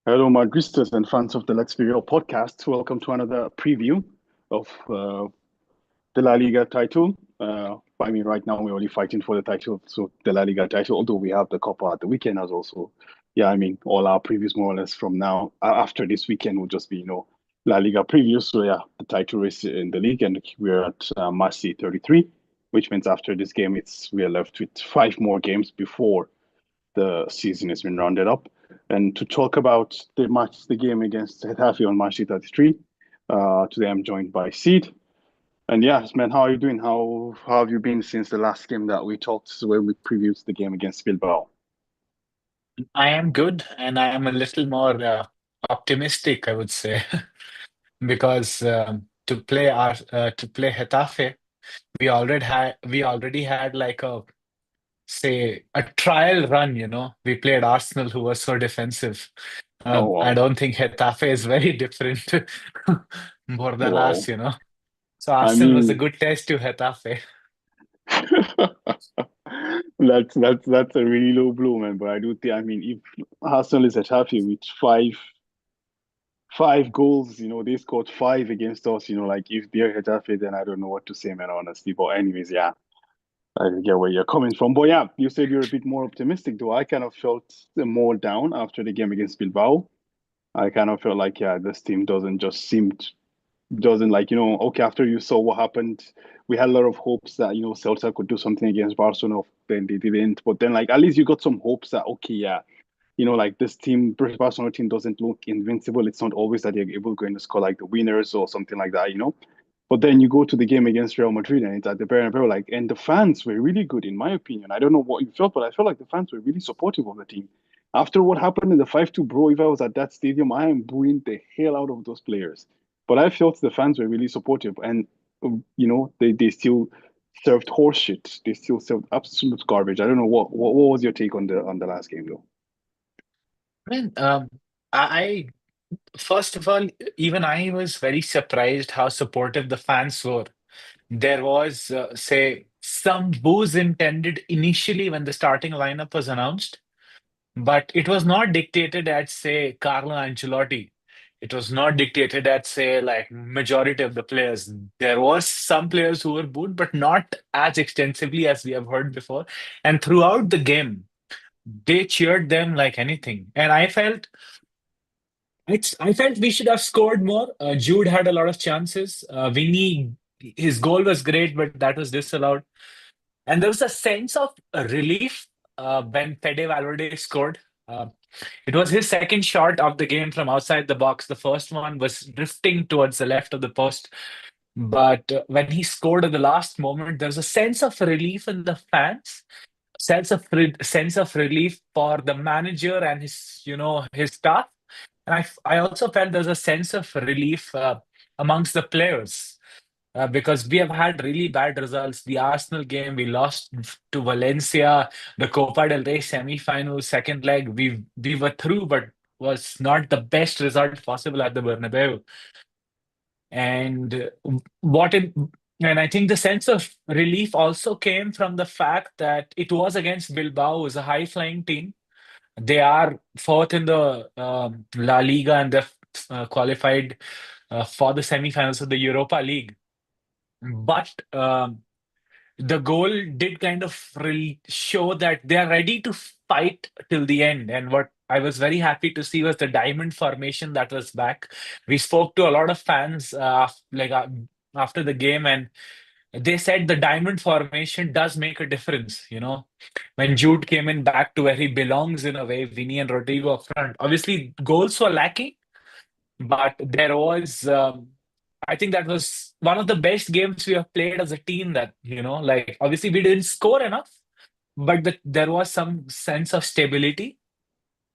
Hello, Madristas and fans of the Let's Be Real podcast. Welcome to another preview of the La Liga title. Right now we're only fighting for the title, so the La Liga title. Although we have the Copa at the weekend as also. Yeah, all our previews more or less from now after this weekend will just be La Liga previews. So yeah, the title race in the league, and we're at match 33, which means after this game, it's we are left with five more games before the season has been rounded up. And to talk about the game against Getafe on March 33, today I'm joined by Seed. And yes, man, how are you doing? How have you been since the last game that we talked when we previewed the game against Bilbao? I am good, and I am a little more optimistic, I would say, because to play Getafe, we already had like a trial run. We played Arsenal, who was so defensive. Oh I wow, don't think Getafe is very different more than us. wow. So I Arsenal was a mean, good test to Getafe. that's a really low blow, man. But I do think if Arsenal is at happy with five goals, they scored five against us. Like if they're Getafe, then I don't know what to say, man. Honestly, but anyways, yeah. I get where you're coming from. But yeah, you said you're a bit more optimistic, though. I kind of felt more down after the game against Bilbao. I kind of felt like, yeah, this team doesn't like, okay, after you saw what happened, we had a lot of hopes that, Celta could do something against Barcelona, then they didn't. But then, like, at least you got some hopes that, okay, yeah, like this team, Barcelona team doesn't look invincible. It's not always that they're able going to score like the winners or something like that. But then you go to the game against Real Madrid and it's at the Bernabeu, like, and the fans were really good, in my opinion. I don't know what you felt, but I felt like the fans were really supportive of the team. After what happened in the 5-2, bro, if I was at that stadium, I am booing the hell out of those players. But I felt the fans were really supportive and, they still served horse shit. They still served absolute garbage. I don't know what was your take on the last game though? I mean, I first of all, even I was very surprised how supportive the fans were. There was, say, some booze intended initially when the starting lineup was announced, but it was not dictated at, say, Carlo Ancelotti. It was not dictated at, say, like majority of the players. There was some players who were booed, but not as extensively as we have heard before. And throughout the game, they cheered them like anything. And I felt we should have scored more. Jude had a lot of chances. Vinny, his goal was great, but that was disallowed. And there was a sense of relief when Fede Valverde scored. Uh, it was his second shot of the game from outside the box. The first one was drifting towards the left of the post. But when he scored at the last moment, there was a sense of relief in the fans, sense of relief for the manager and his staff. And I also felt there's a sense of relief amongst the players because we have had really bad results. The Arsenal game, we lost to Valencia, the Copa del Rey semi-final, second leg. We were through, but was not the best result possible at the Bernabeu. And what it, and I think the sense of relief also came from the fact that it was against Bilbao, who's a high-flying team. They are fourth in the La Liga, and they've qualified for the semi-finals of the Europa League. But the goal did kind of really show that they are ready to fight till the end. And what I was very happy to see was the diamond formation that was back. We spoke to a lot of fans after the game, and they said the diamond formation does make a difference. When Jude came in back to where he belongs in a way, Vinny and Rodrigo up front. Obviously, goals were lacking, but there was. I think that was one of the best games we have played as a team. That like obviously we didn't score enough, but there was some sense of stability.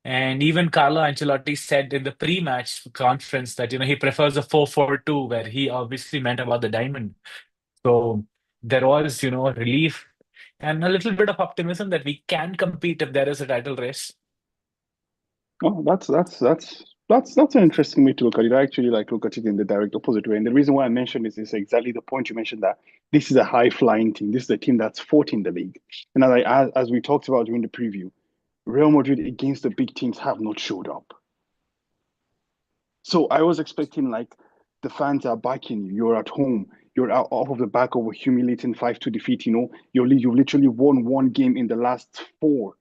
And even Carlo Ancelotti said in the pre-match conference that he prefers a 4-4-2, where he obviously meant about the diamond. So there was relief and a little bit of optimism that we can compete if there is a title race. Oh, that's an interesting way to look at it. I actually like look at it in the direct opposite way. And the reason why I mentioned this is exactly the point you mentioned that this is a high flying team. This is a team that's fourth in the league. And as we talked about during the preview, Real Madrid against the big teams have not showed up. So I was expecting like the fans are backing you. You're at home. You're out off of the back of a humiliating 5-2 defeat. You've literally won one game in the last four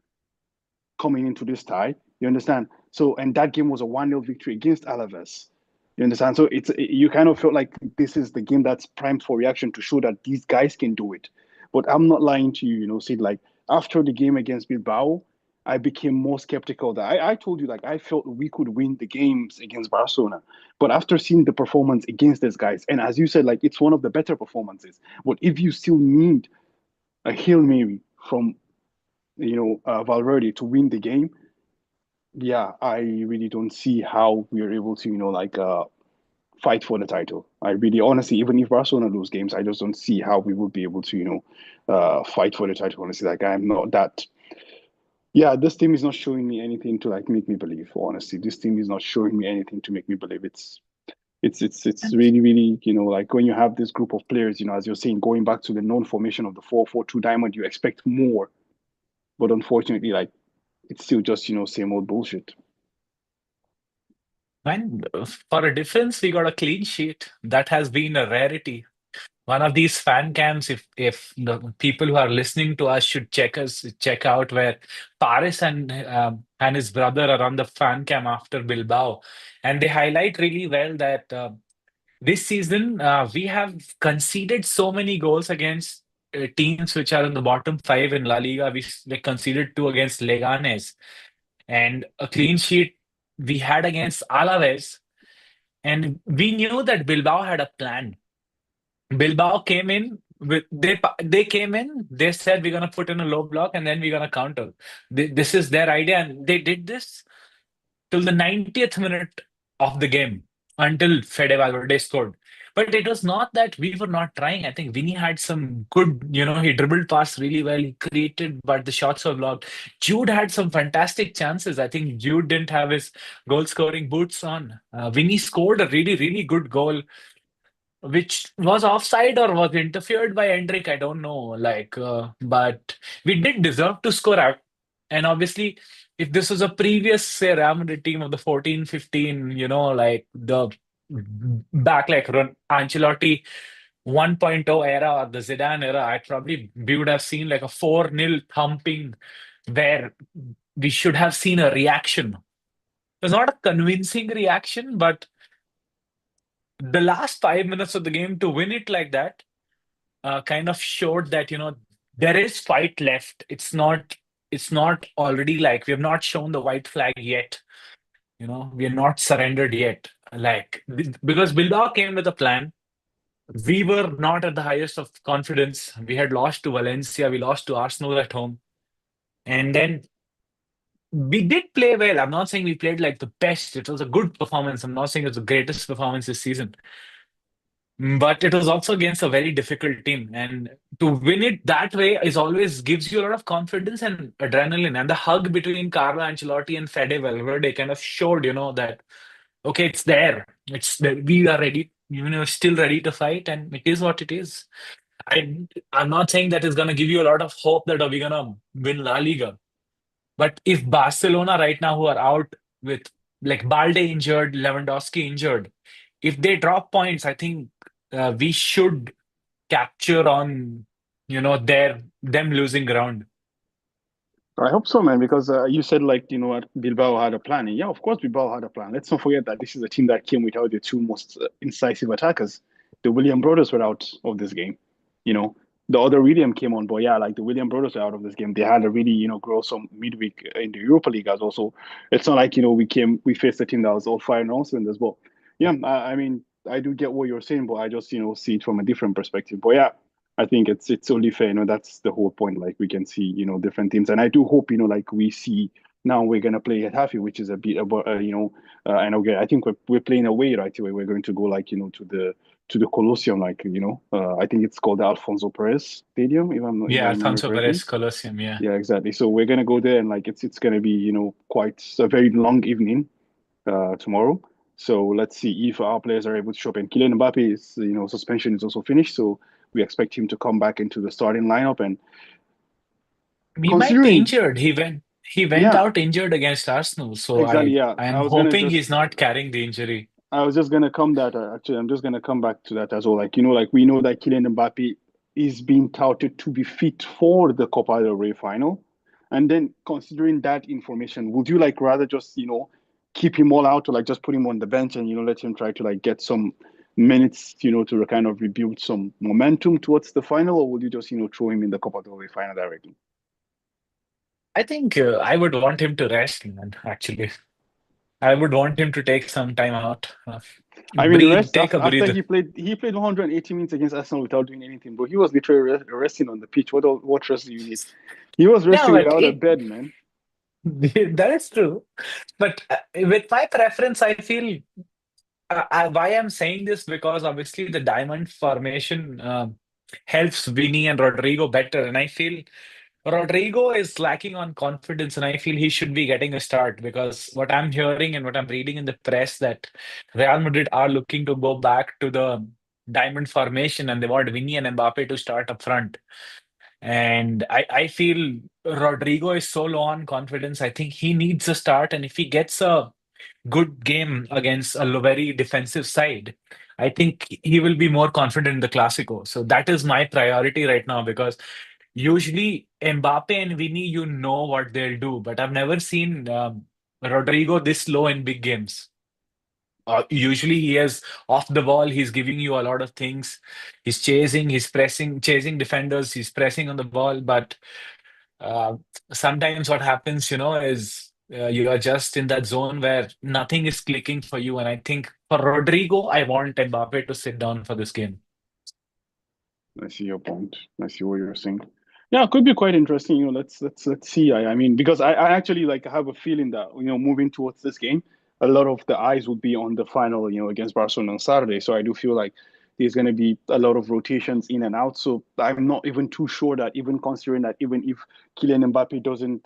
coming into this tie. You understand? So, and that game was a 1-0 victory against Alaves. You understand? So you kind of felt like this is the game that's primed for reaction to show that these guys can do it. But I'm not lying to you, Sid, like after the game against Bilbao, I became more skeptical that I told you like I felt we could win the games against Barcelona. But after seeing the performance against these guys, and as you said, like it's one of the better performances. But if you still need a Hail Mary from Valverde to win the game, yeah, I really don't see how we are able to, fight for the title. I really, honestly, even if Barcelona lose games, I just don't see how we will be able to, fight for the title. Honestly, like I'm not that. Yeah, this team is not showing me anything to like make me believe. Honestly, this team is not showing me anything to make me believe. It's really, really, like when you have this group of players, as you're saying, going back to the known formation of the 4-4-2 diamond, you expect more, but unfortunately, like it's still just same old bullshit. And for a difference, we got a clean sheet. That has been a rarity. One of these fan cams, if the people who are listening to us should check out where Paris and his brother are on the fan cam after Bilbao, and they highlight really well that this season we have conceded so many goals against teams which are in the bottom five in La Liga. We conceded two against Leganes, and a clean sheet we had against Alaves, and we knew that Bilbao had a plan. Bilbao came in with they came in. They said we're gonna put in a low block and then we're gonna counter. This is their idea, and they did this till the 90th minute of the game until Fede Valverde scored. But it was not that we were not trying. I think Vinny had some good, he dribbled past really well. He created, but the shots were blocked. Jude had some fantastic chances. I think Jude didn't have his goal scoring boots on. Vinny scored a really, really good goal which was offside or was interfered by Hendrik, I don't know. But we did deserve to score out. And obviously, if this was a previous, say, Real Madrid team of the 14, 15, like the back like Ancelotti 1.0 era or the Zidane era, we would have seen like a 4-0 thumping where we should have seen a reaction. It was not a convincing reaction, but the last 5 minutes of the game to win it like that kind of showed that there is fight left. It's not already like we have not shown the white flag yet. We are not surrendered yet. Like because Bilbao came with a plan. We were not at the highest of confidence. We had lost to Valencia. We lost to Arsenal at home, and then we did play well. I'm not saying we played like the best. It was a good performance. I'm not saying it's the greatest performance this season. But it was also against a very difficult team. And to win it that way is always gives you a lot of confidence and adrenaline. And the hug between Carlo Ancelotti and Fede Valverde kind of showed, that okay, it's there. It's there. We are ready, still ready to fight, and it is what it is. I'm not saying that it's gonna give you a lot of hope that we're gonna win La Liga. But if Barcelona right now, who are out with like Balde injured, Lewandowski injured, if they drop points, I think we should capture on them losing ground. I hope so, man, because you said like Bilbao had a plan. And yeah, of course Bilbao had a plan. Let's not forget that this is a team that came without the two most incisive attackers. The William brothers were out of this game. You know, the other William came on, but yeah, like the William brothers were out of this game. They had a really grow some midweek in the Europa League as well. So it's not like we faced a team that was all fire and all cylinders. But yeah, I mean I do get what you're saying, but I just see it from a different perspective. But yeah, I think it's only fair. That's the whole point. Like we can see, different teams, and I do hope, like we see now we're gonna play Getafe, which is a bit about, and okay, I think we're playing away right away. We're going to go like to the Coliseum, like I think it's called the Alfonso Perez Stadium, if I Yeah, remember Alfonso correctly. Perez Coliseum. Yeah. Yeah, exactly. So we're gonna go there, and like it's gonna be quite a very long evening tomorrow. So let's see if our players are able to show up. And Kylian Mbappe's suspension is also finished, so we expect him to come back into the starting lineup. And He might be considering, injured. He went yeah, out injured against Arsenal. So exactly, I yeah, I I am was gonna hoping he's just not carrying the injury. I was just gonna come that actually. I'm just gonna come back to that as well. Like like we know that Kylian Mbappe is being touted to be fit for the Copa del Rey final, and then considering that information, would you like rather just keep him all out, or like just put him on the bench and let him try to like get some minutes, to kind of rebuild some momentum towards the final, or would you just throw him in the Copa del Rey final directly? I think I would want him to rest, man, actually. I would want him to take some time out, I mean, the breathe, rest take a after breather. he played 180 minutes against Arsenal without doing anything, bro. He was literally resting on the pitch. What rest do you need? He was Yeah, resting but without a bed, man. that is true. But with my preference, I feel why I'm saying this because obviously the diamond formation helps Vinny and Rodrigo better, and I feel Rodrigo is lacking on confidence, and I feel he should be getting a start because what I'm hearing and what I'm reading in the press that Real Madrid are looking to go back to the diamond formation and they want Vinny and Mbappe to start up front. And I feel Rodrigo is so low on confidence. I think he needs a start, and if he gets a good game against a very defensive side, I think he will be more confident in the Clasico. So that is my priority right now because usually Mbappe and Vini, you know what they'll do, but I've never seen Rodrigo this low in big games. Usually he is off the ball, he's giving you a lot of things. He's chasing, he's pressing, chasing defenders, he's pressing on the ball, but uh, sometimes what happens, is you are just in that zone where nothing is clicking for you. And I think for Rodrigo, I want Mbappe to sit down for this game. I see your point. I see what you're saying. Yeah, it could be quite interesting. Let's see. I mean, because I actually like have a feeling that moving towards this game, a lot of the eyes would be on the final, against Barcelona on Saturday. So I do feel like there's going to be a lot of rotations in and out. So I'm not even too sure that even considering that even if Kylian Mbappe doesn't,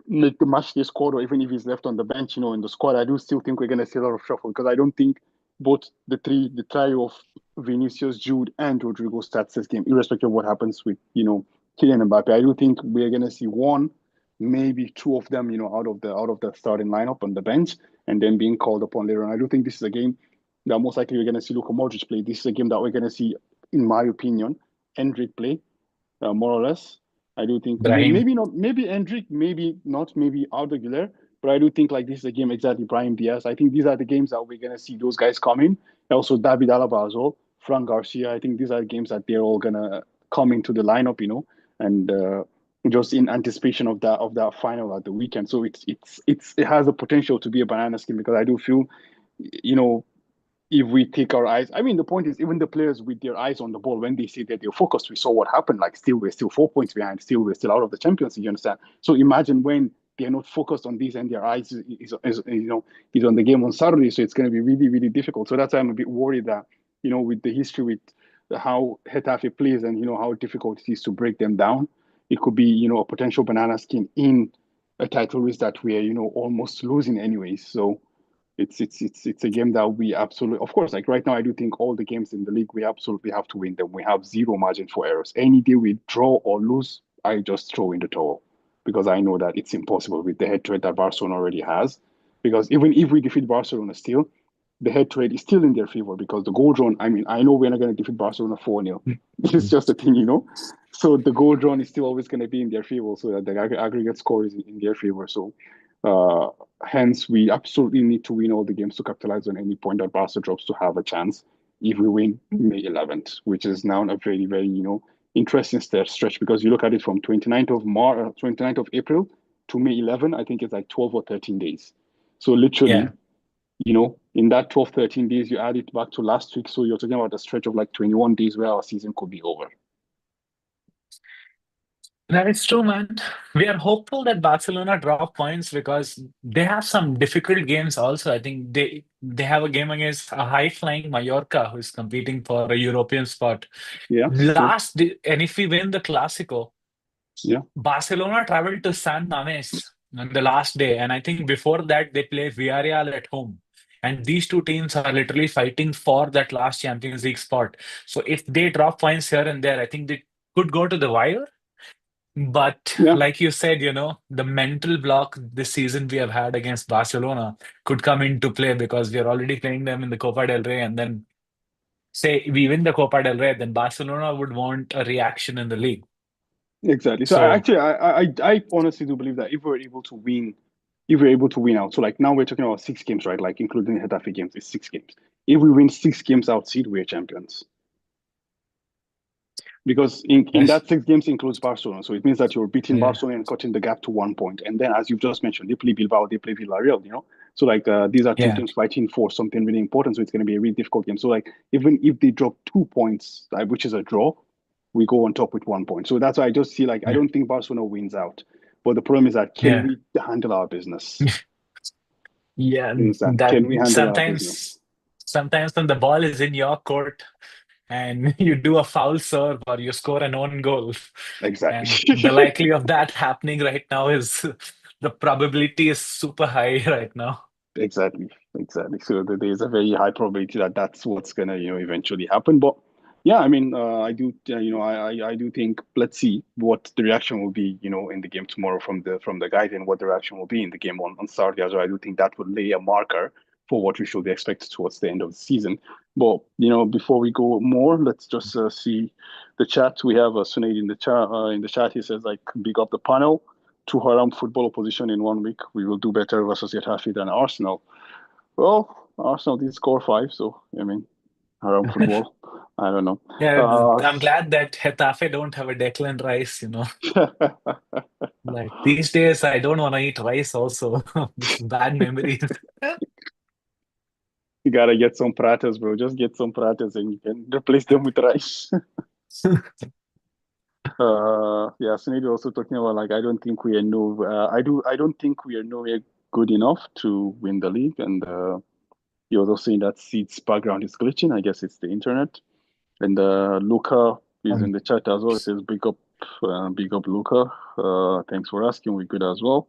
make the match day squad, or even if he's left on the bench, in the squad, I do still think we're going to see a lot of shuffle because I don't think both the trio of Vinicius, Jude, and Rodrigo starts this game, irrespective of what happens with, Kylian Mbappe. I do think we're going to see one, maybe two of them, out of the starting lineup on the bench, and then being called upon later on. I do think this is a game that most likely we're going to see Luka Modric play. This is a game that we're going to see, in my opinion, Endrick play, more or less. I do think Brahim. maybe not, maybe Endrick, maybe not, maybe Arda Güler, but I do think like this is a game exactly Brian Diaz. I think these are the games that we're gonna see those guys coming. Also David Alaba as well, Frank Garcia. I think these are the games that they're all gonna come into the lineup, and just in anticipation of that final at the weekend. So it has the potential to be a banana skin because I do feel, you know, if we take our eyes, I mean, the point is, even the players with their eyes on the ball, when they say that they're focused, we saw what happened. Like, still, we're still 4 points behind. Still, we're still out of the Champions League. You understand? So imagine when they're not focused on this and their eyes is on the game on Saturday. So it's going to be really, really difficult. So that's why I'm a bit worried that with the history with how Getafe plays and how difficult it is to break them down, it could be a potential banana skin in a title race that we are almost losing anyways. So it's a game that we absolutely, of course, like right now I do think all the games in the league we absolutely have to win them. We have zero margin for errors. Any day we draw or lose, I just throw in the towel because I know that it's impossible with the head to head that Barcelona already has. Because even if we defeat Barcelona still, the head to head is still in their favor because the goal drawn, I mean, I know we're not going to defeat Barcelona 4-0. It's just a thing. So the goal drawn is still always going to be in their favor, so that the aggregate score is in their favor. So uh, hence, we absolutely need to win all the games to capitalize on any point that Barca drops to have a chance if we win May 11th, which is now a very, very, interesting stretch because you look at it from 29th of March, 29th of April to May 11, I think it's like 12 or 13 days. So literally, Yeah. in that 12, 13 days, you add it back to last week. So you're talking about a stretch of like 21 days where our season could be over. That is true, man. We are hopeful that Barcelona drop points because they have some difficult games also. I think they have a game against a high-flying Mallorca who is competing for a European spot. Yeah, true. And if we win the Clásico, Yeah. Barcelona traveled to San Mamés on the last day, and I think before that they play Villarreal at home. And these two teams are literally fighting for that last Champions League spot. So if they drop points here and there, I think they could go to the wire. But Yeah, like you said, the mental block this season we have had against Barcelona could come into play because we are already playing them in the Copa del Rey, and then say we win the Copa del Rey, then Barcelona would want a reaction in the league. exactly. So So I honestly do believe that if we're able to win out, so like now we're talking about 6 games, right? Like including the Getafe games, it's 6 games. If we win 6 games out seed, we're champions. Because in yes, that 6 games includes Barcelona. So it means that you're beating yeah, Barcelona and cutting the gap to 1 point. And then, as you've just mentioned, they play Bilbao, they play Villarreal, you know? So, like, these are two yeah, teams fighting for something really important. So it's going to be a really difficult game. So, like, even if they drop 2 points, which is a draw, we go on top with 1 point. So that's why I just see, like, I yeah, don't think Barcelona wins out. But the problem is that can yeah, we handle our business? yeah. You understand? That Can we handle our business? sometimes when the ball is in your court and you do a foul serve or you score an own goal, Exactly. and the likely of that happening right now is the probability is super high right now. Exactly, exactly. So there's a very high probability that that's what's gonna, eventually happen. But yeah, I mean, I do, I do think let's see what the reaction will be, in the game tomorrow from the guys and what the reaction will be in the game on Saturday as well. I do think that will lay a marker for what we should expect towards the end of the season. But before we go more, let's just see the chat. We have Sunaid in the chat. In the chat, he says like, big up the panel. Two haram football opposition in 1 week. We will do better versus Getafe than Arsenal. Well, Arsenal did score 5, so I mean, haram football. I don't know. Yeah, Uh, I'm glad that Getafe don't have a Declan Rice. Like these days, I don't want to eat rice also. This is bad memories. you gotta get some pratas, bro. Just get some pratas and you can replace them with rice. Yeah, Sunil also talking about like I don't think we are no. I don't think we are nowhere good enough to win the league, and he was also saying that Seed's background is glitching. I guess it's the internet. And Luca is in Um, the chat as well. It says big up Luca. Thanks for asking. We're good as well.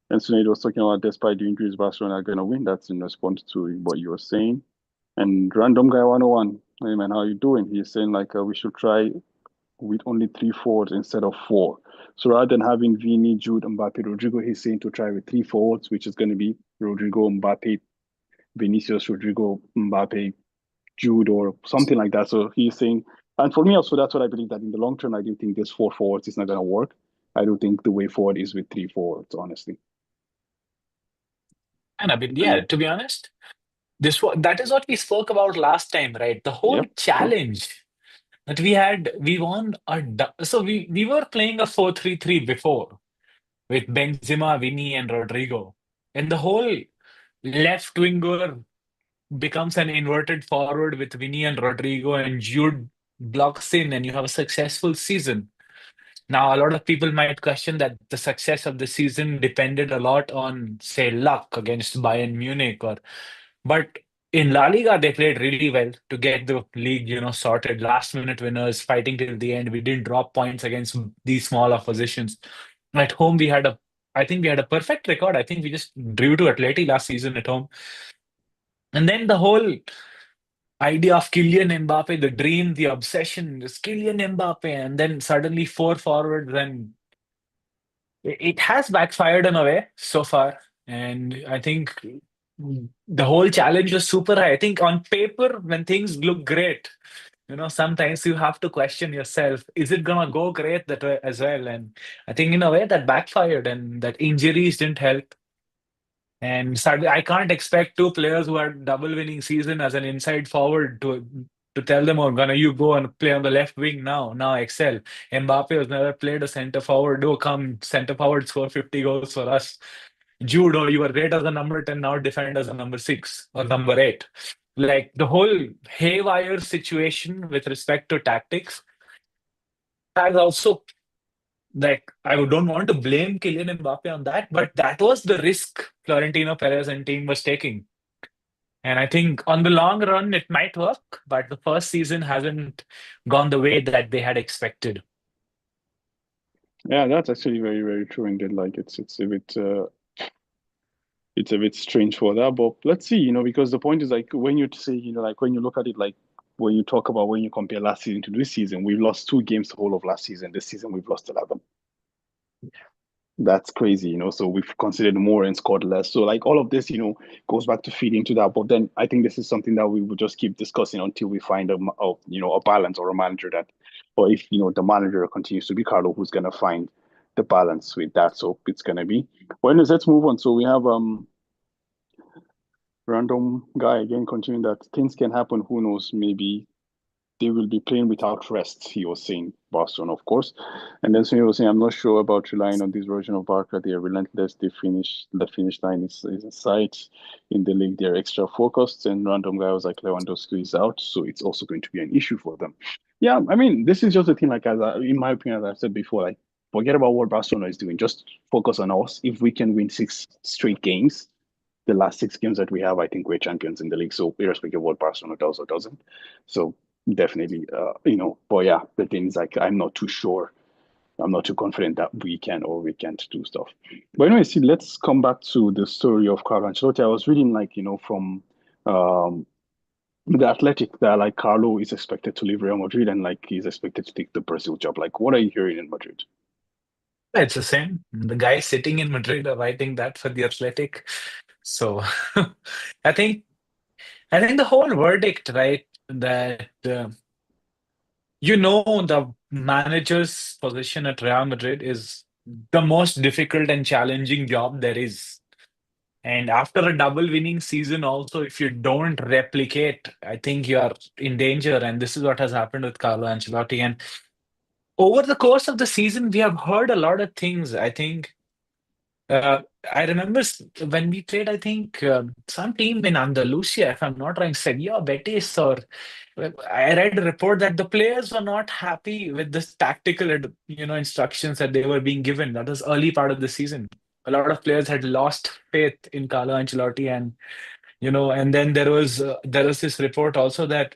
And Sinead was talking about despite the injuries, Barcelona are gonna win. That's in response to what you were saying. And random guy 101. Hey man, how you doing? He's saying like we should try with only three forwards instead of four. So rather than having Vini, Jude, Mbappe, Rodrigo, he's saying to try with three forwards, which is going to be Rodrigo, Mbappe, Vinicius, Rodrigo, Mbappe, Jude or something like that. So he's saying, and for me also, that's what I believe that in the long term, I do think this four forwards is not going to work. I do think the way forward is with three forwards, honestly. and I mean, And yeah, to be honest, that is what we spoke about last time, right? The whole yep, true. challenge that we won so we were playing a 4-3-3 before with Benzema, Vini, and Rodrigo. And the whole left winger becomes an inverted forward with Vini and Rodrigo, and Jude blocks in, and you have a successful season. Now, a lot of people might question that the success of the season depended a lot on, say, luck against Bayern Munich, but in La Liga they played really well to get the league, sorted. Last minute winners, fighting till the end. We didn't drop points against these small oppositions. At home, I think we had a perfect record. I think we just drew to Atleti last season at home, and then the whole idea of Kylian Mbappe, the dream, the obsession, is Kylian Mbappe, and then suddenly four forwards, and it has backfired in a way so far. And I think the whole challenge was super high. I think on paper, when things look great, sometimes you have to question yourself, is it gonna go great that way as well? And I think in a way that backfired and that injuries didn't help. And suddenly, I can't expect two players who had double winning season as an inside forward to tell them, "Oh, gonna you go and play on the left wing now excel." Mbappe has never played a center forward. Oh, come center forward score 50 goals for us. Jude, oh, you were great as a number 10, now defend as a number 6 or number 8. Like the whole haywire situation with respect to tactics has also, like, I don't want to blame Kylian Mbappe on that, but that was the risk Florentino Perez and team was taking. And I think on the long run, it might work, but the first season hasn't gone the way that they had expected. Yeah, that's actually very, very true indeed. Like it's a bit strange for that, but let's see, because the point is like when you say, like when you look at it, like when you talk about when you compare last season to this season, we've lost 2 games the whole of last season. This season we've lost 11. That's crazy, So we've considered more and scored less. So like all of this, goes back to feed into that. But then I think this is something that we will just keep discussing until we find a balance or a manager that, or if the manager continues to be Carlo, who's gonna find the balance with that. So it's gonna be. Well, anyways, let's move on. So we have random guy again continuing that things can happen. Who knows? Maybe they will be playing without rest, he was saying, Boston, of course. And then so he was saying, I'm not sure about relying on this version of Barca. They are relentless. The finish line is in sight. In the league, they're extra focused. And random guy was like, Lewandowski is out, so it's also going to be an issue for them. Yeah, I mean, this is just a thing, like, in my opinion, as I said before, like, forget about what Barcelona is doing. Just focus on us. If we can win 6 straight games, the last 6 games that we have, I think we're champions in the league. So irrespective of what Barcelona does or doesn't. So definitely, but yeah, the thing is like, I'm not too sure. I'm not too confident that we can or we can't do stuff. But anyway, see, let's come back to the story of Carlo Ancelotti. I was reading like, from um, the Athletic that like Carlo is expected to leave Real Madrid and like he's expected to take the Brazil job. Like, what are you hearing in Madrid? It's the same. The guy sitting in Madrid are writing that for the Athletic. So I think I think the whole verdict, right, that the manager's position at Real Madrid is the most difficult and challenging job there is. And after a double winning season, also, if you don't replicate, I think you are in danger. And this is what has happened with Carlo Ancelotti. And over the course of the season, we have heard a lot of things. I think I remember when we played, I think some team in Andalusia, if I'm not wrong, Sevilla, Betis, or I read a report that the players were not happy with this tactical, instructions that they were being given. That was early part of the season. A lot of players had lost faith in Carlo Ancelotti, and and then there was this report also that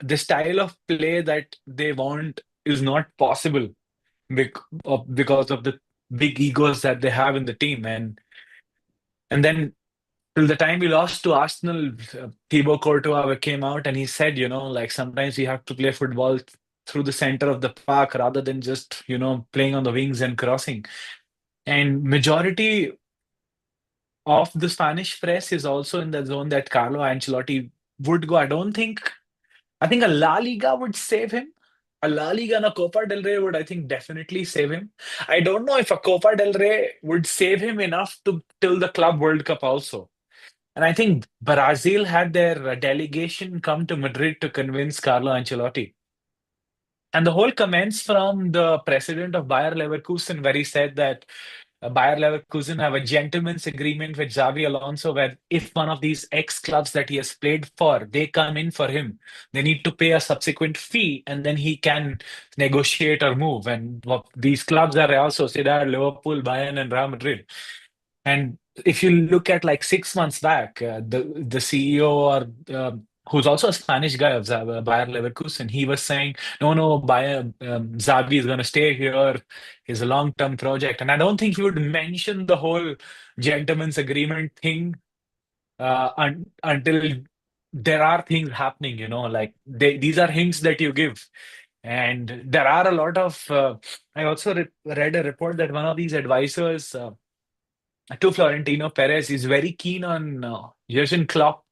the style of play that they want is not possible because of the big egos that they have in the team, and then till the time we lost to Arsenal, Thibaut Courtois came out and he said, like sometimes we have to play football through the center of the park rather than just, playing on the wings and crossing. And majority of the Spanish press is also in the zone that Carlo Ancelotti would go. I think a La Liga would save him. A La Liga and a Copa del Rey would, I think, definitely save him. I don't know if a Copa del Rey would save him enough to till the Club World Cup also. And I think Brazil had their delegation come to Madrid to convince Carlo Ancelotti. And the whole comments from the president of Bayer Leverkusen, where he said that Bayer Leverkusen have a gentleman's agreement with Xavi Alonso, where if one of these ex clubs that he has played for, they come in for him, they need to pay a subsequent fee, and then he can negotiate or move. And these clubs are Real Sociedad, Liverpool, Bayern, and Real Madrid. And if you look at like 6 months back, the CEO or who's also a Spanish guy of Bayer Leverkusen, he was saying, no, Bayer, Xavi is going to stay here. It's a long-term project. And I don't think he would mention the whole gentleman's agreement thing until there are things happening, like these are hints that you give. And there are a lot of, I also read a report that one of these advisors, to Florentino Perez, is very keen on Jurgen Klopp.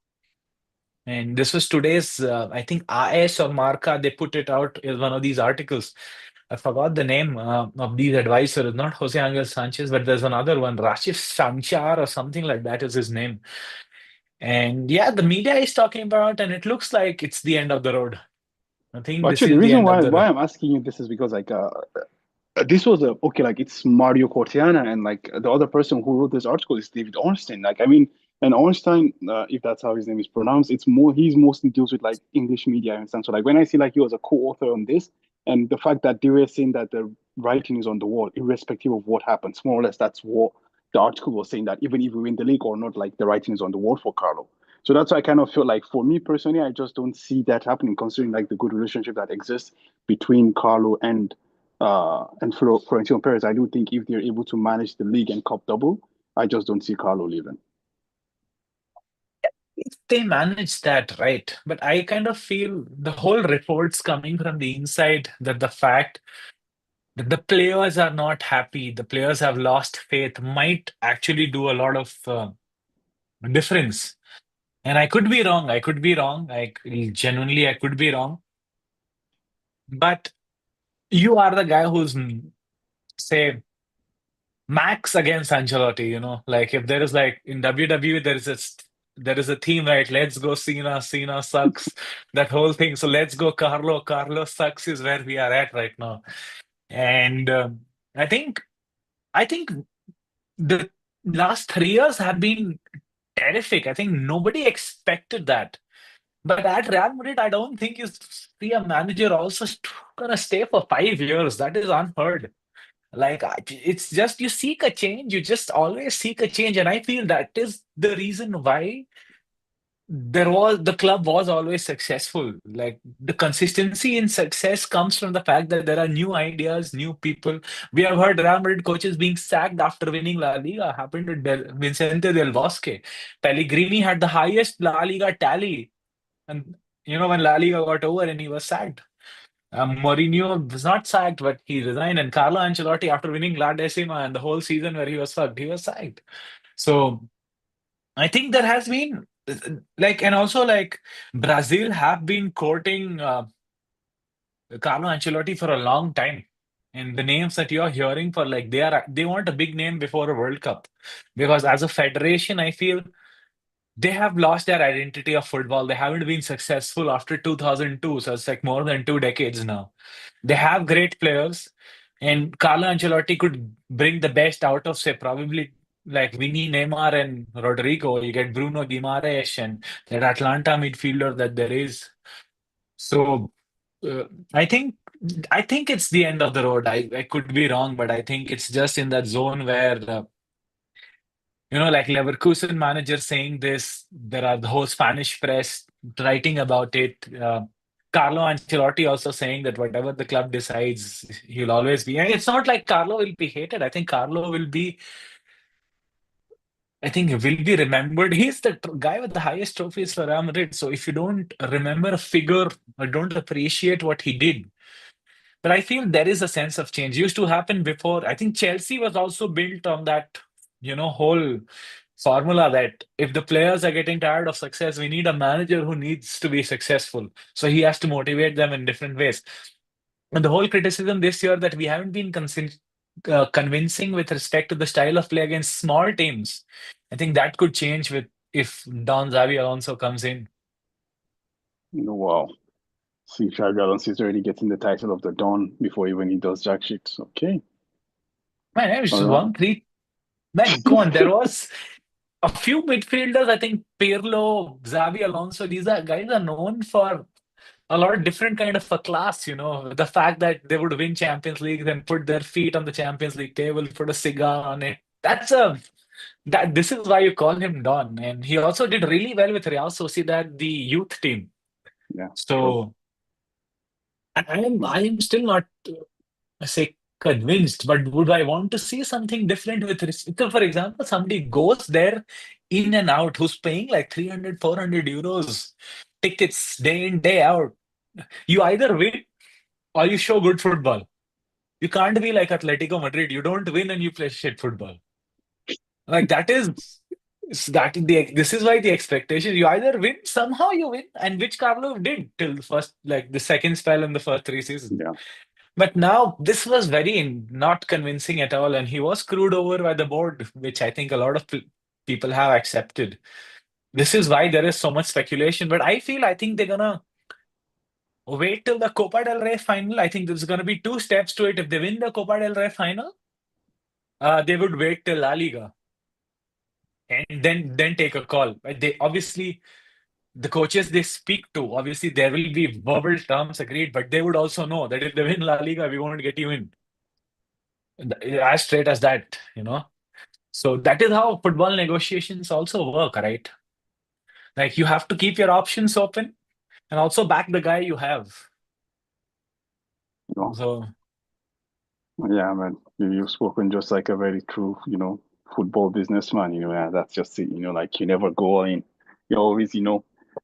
And this was today's, I think, AS or Marca, they put it out as one of these articles. I forgot the name of these advisors, not Jose Angel Sanchez, but there's another one, Rashif Sanchar or something like that is his name. And yeah, the media is talking about, and it looks like it's the end of the road. I think this Actually, the is the reason end of why the road. I'm asking you this is because like this was a okay, like it's Mario Cortiana, and like the other person who wrote this article is David Ornstein. Like, I mean, and Ornstein, if that's how his name is pronounced, he's mostly deals with like English media and stuff. So like when I see like he was a co-author on this, and the fact that they were saying that the writing is on the wall, irrespective of what happens, more or less, that's what the article was saying, that even if we win the league or not, like the writing is on the wall for Carlo. So that's why I kind of feel like, for me personally, I just don't see that happening, considering like the good relationship that exists between Carlo and Florentino Perez. I do think if they're able to manage the league and cup double, I just don't see Carlo leaving. If they manage that, right. But I kind of feel the whole reports coming from the inside that the players are not happy. The players have lost faith. Might actually do a lot of difference. And I could be wrong. I could be wrong. Genuinely, I could be wrong. But you are the guy who's say Max against Ancelotti. Like if there is like in WWE, there is a theme, right? Let's go Cena. Cena sucks. That whole thing. So let's go Carlo. Carlo sucks is where we are at right now. And I think I think the last 3 years have been terrific. I think nobody expected that. But at Real Madrid, I don't think you see a manager also gonna stay for 5 years. That is unheard. Like it's just you seek a change. You just always seek a change, and I feel that is the reason why the club was always successful. Like the consistency in success comes from the fact that there are new ideas, new people. We have heard Real Madrid coaches being sacked after winning La Liga. Happened to Vicente Del Bosque. Pellegrini had the highest La Liga tally, and when La Liga got over and he was sacked. Mourinho was not sacked, but he resigned. And Carlo Ancelotti, after winning La Decima and the whole season where he was fucked, he was sacked. So I think there has been like, and also like Brazil have been courting Carlo Ancelotti for a long time. And the names that you're hearing for like they want a big name before a World Cup. Because as a federation, I feel they have lost their identity of football. They haven't been successful after 2002. So it's like more than 2 decades now. They have great players, and Carlo Ancelotti could bring the best out of, say, probably like Vinny, Neymar, and Rodrigo. You get Bruno Guimaraes and that Atlanta midfielder that there is. So uh, I think I think it's the end of the road. I could be wrong, but I think it's just in that zone where like Leverkusen manager saying this. There are the whole Spanish press writing about it. Carlo Ancelotti also saying that whatever the club decides, he'll always be. And it's not like Carlo will be hated. I think Carlo will be. I think he will be remembered. He's the guy with the highest trophies for Real Madrid. So if you don't remember a figure or don't appreciate what he did, but I feel there is a sense of change. Used to happen before. I think Chelsea was also built on that, whole formula that if the players are getting tired of success, we need a manager who needs to be successful. So he has to motivate them in different ways. And the whole criticism this year that we haven't been convincing with respect to the style of play against small teams. I think that could change with if Don Xavi Alonso comes in. Wow. See, Xabi Alonso is already getting the title of the Don before even he does jack shit. Okay. Man, it was All just right. 1-3. Man, come on. There was a few midfielders, I think Pirlo, Xavi Alonso, these are guys are known for a lot of different kind of a class, The fact that they would win Champions League, then put their feet on the Champions League table, put a cigar on it. This is why you call him Don. And he also did really well with Real Sociedad, the youth team. Yeah, true. So and I am still not say convinced, but would I want to see something different with so for example, somebody goes there in and out who's paying like 300, 400 euros tickets day in, day out. You either win or you show good football. You can't be like Atletico Madrid. You don't win and you play shit football. Like this is why the expectation you either win, somehow you win, and which Carlo did till the first like the second spell in the first 3 seasons. Yeah. But now this was very not convincing at all, and he was screwed over by the board, which I think a lot of people have accepted. This is why there is so much speculation. But I think they're gonna wait till the Copa del Rey final. I think there's gonna be two steps to it. If they win the Copa del Rey final, they would wait till La Liga and then take a call. But they obviously the coaches they speak to, obviously there will be verbal terms agreed, but they would also know that if they win La Liga, we won't get you in. As straight as that. So that is how football negotiations also work, right? Like you have to keep your options open and also back the guy you have. You know, So yeah, man. You've spoken just like a very true, football businessman. Yeah, that's just it. Like you never go all in. You're always,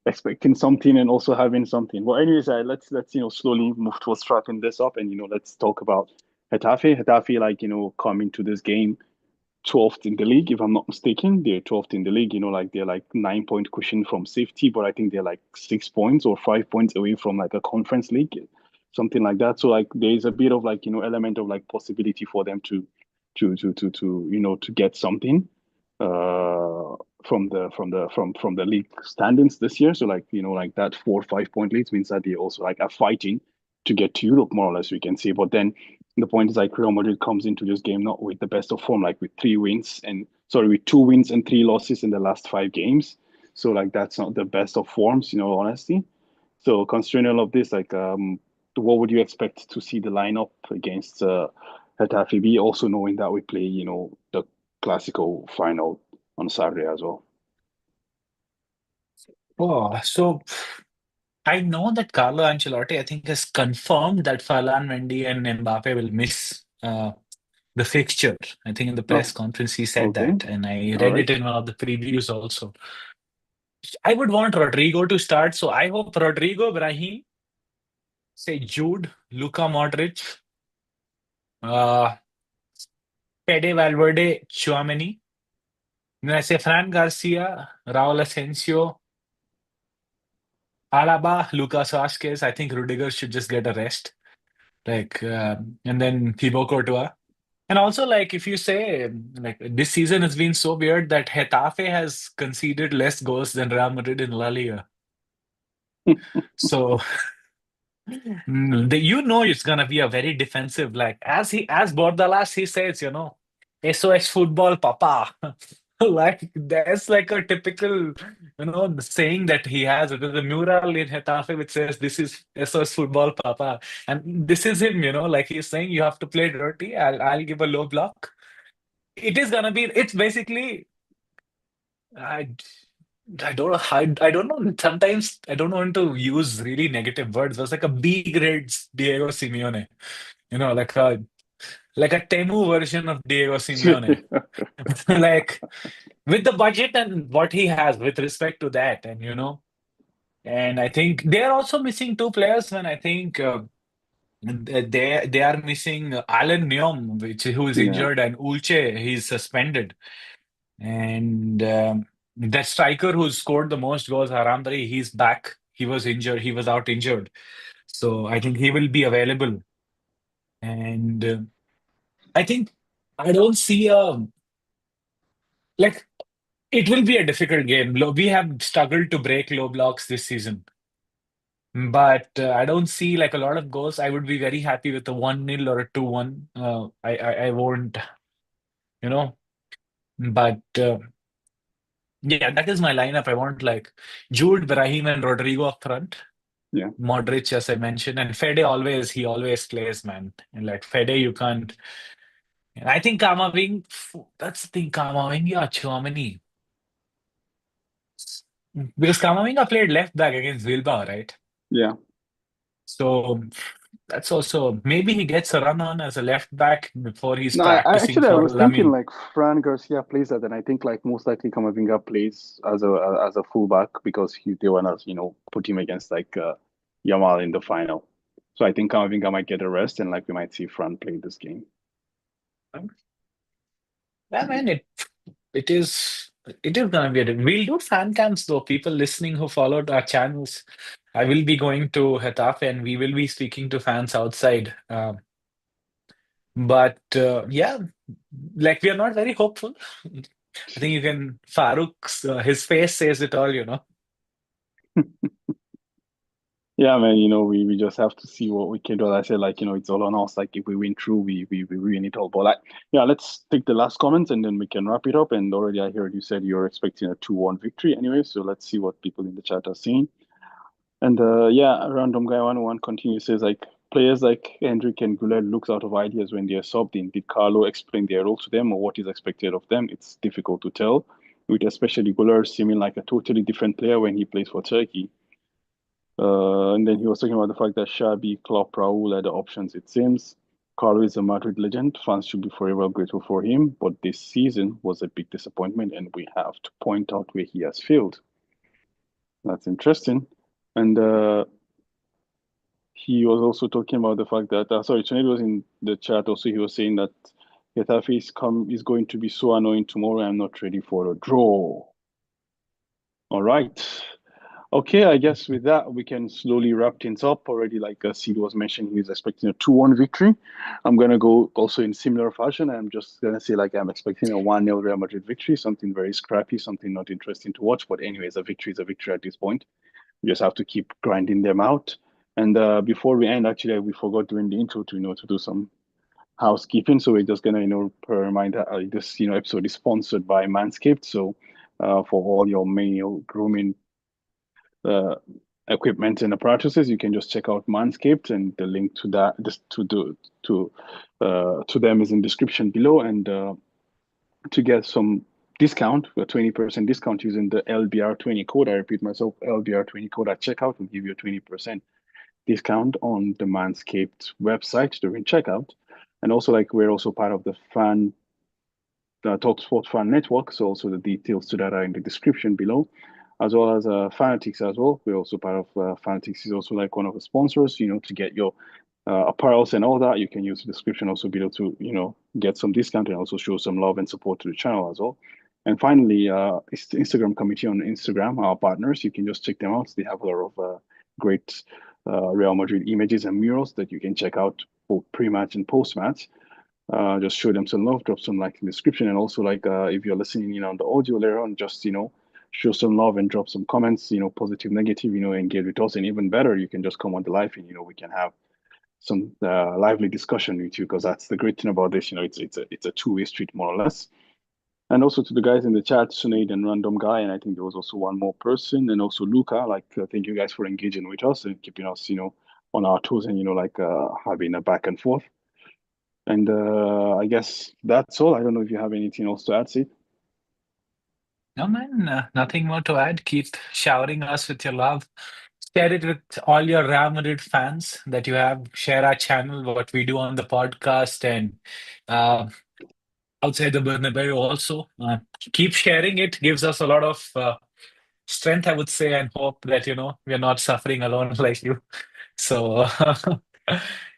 expecting something and also having something. But anyways, let's slowly move towards wrapping this up, and let's talk about Getafe, like, come into this game 12th in the league, if I'm not mistaken. They're 12th in the league, like they're like 9 point cushion from safety, but I think they're like 6 points or 5 points away from like a conference league, something like that. So like there's a bit of like, element of like possibility for them to get something from the league standings this year. So like, like that 4 or 5 point leads means that they also like are fighting to get to Europe, more or less, we can say. But then the point is like Real Madrid comes into this game not with the best of form, like with 2 wins and 3 losses in the last 5 games. So like that's not the best of forms, honestly. So considering all of this, like what would you expect to see the lineup against Getafe be? Also knowing that we play, the Clasico final on Saturday as well. Oh, so I know that Carlo Ancelotti, I think, has confirmed that Farlan, Mendy, and Mbappe will miss the fixture. I think in the press Oh, conference he said okay. that, and I All read right. it in one of the previews also. I would want Rodrigo to start, so I hope Rodrigo, Brahim, say Jude, Luka Modric, uh, Fede Valverde, Tchouaméni. Then I say Fran Garcia, Raul Asensio, Alaba, Lucas Vazquez. I think Rudiger should just get a rest. And then Thibaut Courtois. And also, like, if you say, like, this season has been so weird that Getafe has conceded less goals than Real Madrid in La Liga. So, it's gonna be a very defensive, like, as Bordalas, he says, SOS football, papa. Like, that's like a typical, saying that he has. There's a mural in Getafe which says, "This is SOS football, papa." And this is him, like he's saying, you have to play dirty. I'll give a low block. It's basically, I, I don't know. I don't know. Sometimes I don't want to use really negative words. It's like a B grades Diego Simeone, like a Temu version of Diego Simeone. Like, with the budget and what he has with respect to that, and I think they're also missing two players. When I think they are missing Alan Neom, who is Yeah. injured, and Ulche, he's suspended. And that striker who scored the most goals, Haramdari, he's back. He was injured. He was out injured. So I think he will be available. And I think I don't see like, it will be a difficult game. We have struggled to break low blocks this season. But I don't see like a lot of goals. I would be very happy with a 1-0 or a 2-1. I won't, you know, but yeah, that is my lineup. I want like Jude, Brahim, and Rodrigo up front. Yeah. Modric, as I mentioned, and Fede he always plays, man. And like Fede, you can't. And I think that's the thing, Kamavinga, Tchouaméni. Because Kamavinga played left back against Bilbao, right? Yeah. So that's also, maybe he gets a run on as a left back before he's No, I practicing actually I for was thinking Lamine. like Fran Garcia plays that, and I think like most likely Camavinga plays as a fullback because they wanna put him against like Yamal in the final. So I think Camavinga might get a rest, and like we might see Fran play this game. Yeah, man, it is gonna be we'll do fan cams though. People listening who followed our channels, I will be going to Getafe and we will be speaking to fans outside. But yeah, like, we are not very hopeful. I think you can Farouk's his face says it all. Yeah, man, we just have to see what we can do. As I said, like, it's all on us. Like, if we win through, we win it all. But, like, yeah, let's take the last comments and then we can wrap it up. And already I heard you said you're expecting a 2-1 victory anyway. So let's see what people in the chat are saying. And yeah, Random Guy 101 continues, says, like, players like Hendrik and Goulet looks out of ideas when they are subbed in. Did Carlo explain their role to them or what is expected of them? It's difficult to tell, with especially Goulet seeming like a totally different player when he plays for Turkey. And then he was talking about the fact that Xabi, Klopp, Raul are the options, it seems. Carlo is a Madrid legend. Fans should be forever grateful for him, but this season was a big disappointment, and we have to point out where he has failed. That's interesting. And he was also talking about the fact that sorry, Sinead was in the chat also. He was saying that Getafe is going to be so annoying tomorrow. I'm not ready for a draw. All right. Okay, I guess with that we can slowly wrap things up already. Like Sid was mentioning, he's expecting a 2-1 victory. I'm gonna go also in similar fashion. I'm just gonna say like I'm expecting a 1-0 Real Madrid victory, something very scrappy, something not interesting to watch. But anyways, a victory is a victory at this point. You just have to keep grinding them out. And before we end, actually, we forgot during the intro to to do some housekeeping. So we're just gonna per reminder, this episode is sponsored by Manscaped. So for all your male grooming uh, equipment and apparatuses, you can just check out Manscaped, and the link to that to them is in description below. And to get some discount, a 20% discount using the LBR20 code. I repeat myself, LBR20 code at checkout will give you a 20% discount on the Manscaped website during checkout. And also, like, we're also part of the Talksport Fan Network, so also the details to that are in the description below, as well as Fanatics as well. We're also part of Fanatics is also like one of the sponsors. To get your apparels and all that, you can use the description also below to get some discount and also show some love and support to the channel as well. And finally, it's the Instagram committee on Instagram, our partners. You can just check them out. They have a lot of great Real Madrid images and murals that you can check out both pre-match and post-match. Just show them some love, drop some like in the description, and also like if you're listening, on the audio later on, just show some love and drop some comments, positive, negative, engage with us, and even better, you can just come on the live and we can have some lively discussion with you, because that's the great thing about this. It's a two-way street more or less. And also to the guys in the chat, Sunaid and Random Guy, and I think there was also one more person, and also Luca. Like, thank you guys for engaging with us and keeping us, on our toes, and like having a back and forth. And I guess that's all. I don't know if you have anything else to add, Sid. No, man, nothing more to add. Keep showering us with your love. Share it with all your Real Madrid fans that you have. Share our channel, what we do on the podcast, and uh, outside the Bernabeu also. Keep sharing it. Gives us a lot of strength, I would say, and hope that, we're not suffering alone like you. So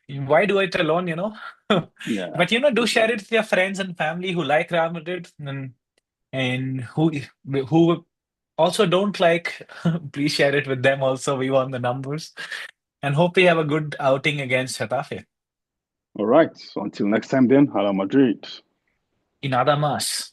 why do it alone? Yeah. But, do share it with your friends and family who like Real Madrid, and who also don't like. Please share it with them also. We want the numbers. And hope we have a good outing against Getafe. All right. So until next time, then, Hala Madrid. Y nada más.